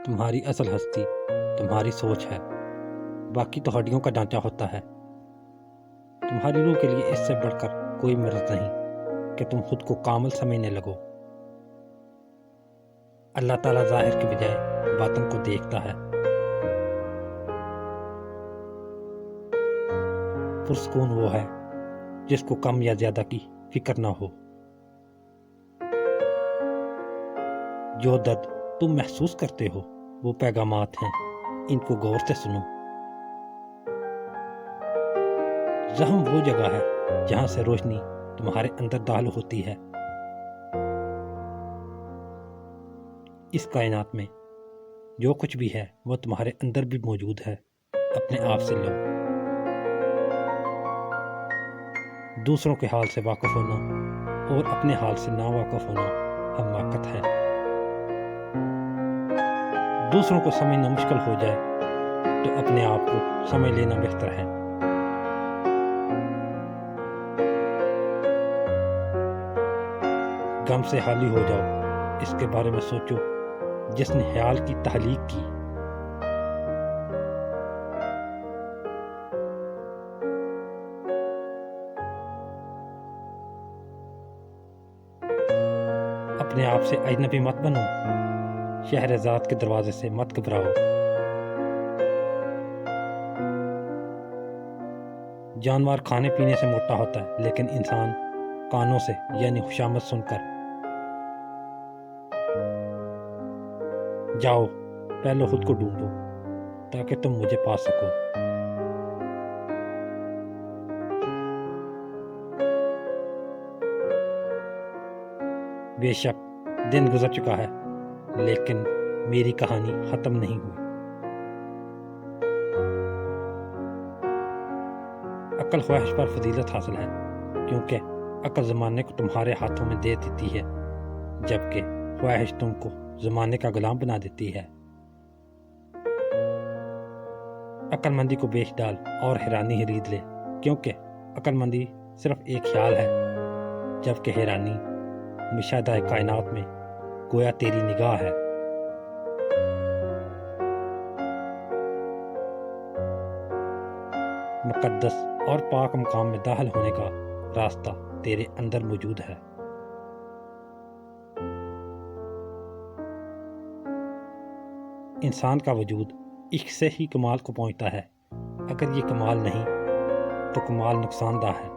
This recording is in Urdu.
تمہاری اصل ہستی تمہاری سوچ ہے، باقی تو ہڈیوں کا ڈھانچہ ہوتا ہے۔ تمہاری روح کے لیے اس سے بڑھ کر کوئی مرض نہیں کہ تم خود کو کامل سمجھنے لگو۔ اللہ تعالیٰ ظاہر کی بجائے باطن کو دیکھتا ہے۔ پرسکون وہ ہے جس کو کم یا زیادہ کی فکر نہ ہو۔ جو درد تم محسوس کرتے ہو وہ پیغامات ہیں، ان کو غور سے سنو۔ زخم وہ جگہ ہے جہاں سے روشنی تمہارے اندر داخل ہوتی ہے۔ اس کائنات میں جو کچھ بھی ہے وہ تمہارے اندر بھی موجود ہے، اپنے آپ سے لو۔ دوسروں کے حال سے واقف ہونا اور اپنے حال سے نا واقف ہونا حماقت ہے۔ دوسروں کو سمجھنا مشکل ہو جائے تو اپنے آپ کو سمجھ لینا بہتر ہے۔ غم سے خالی ہو جاؤ، اس کے بارے میں سوچو جس نے خیال کی تخلیق کی۔ اپنے آپ سے اجنبی مت بنو، شہرزاد کے دروازے سے مت گھبراؤ۔ جانور کھانے پینے سے موٹا ہوتا ہے لیکن انسان کانوں سے یعنی خوشامد سن کر۔ جاؤ پہلے خود کو ڈھونڈو تاکہ تم مجھے پا سکو۔ بے شک دن گزر چکا ہے لیکن میری کہانی ختم نہیں ہوئی۔ عقل خواہش پر فضیلت حاصل ہے کیونکہ عقل زمانے کو تمہارے ہاتھوں میں دے دیتی ہے، جبکہ خواہش تم کو زمانے کا غلام بنا دیتی ہے۔ عقل مندی کو بیچ ڈال اور حیرانی خرید لے، کیونکہ عقل مندی صرف ایک خیال ہے، جبکہ حیرانی مشاہدہ کائنات میں گویا تیری نگاہ ہے۔ مقدس اور پاک مقام میں داخل ہونے کا راستہ تیرے اندر موجود ہے۔ انسان کا وجود عشق سے ہی کمال کو پہنچتا ہے، اگر یہ کمال نہیں تو کمال نقصان دہ ہے۔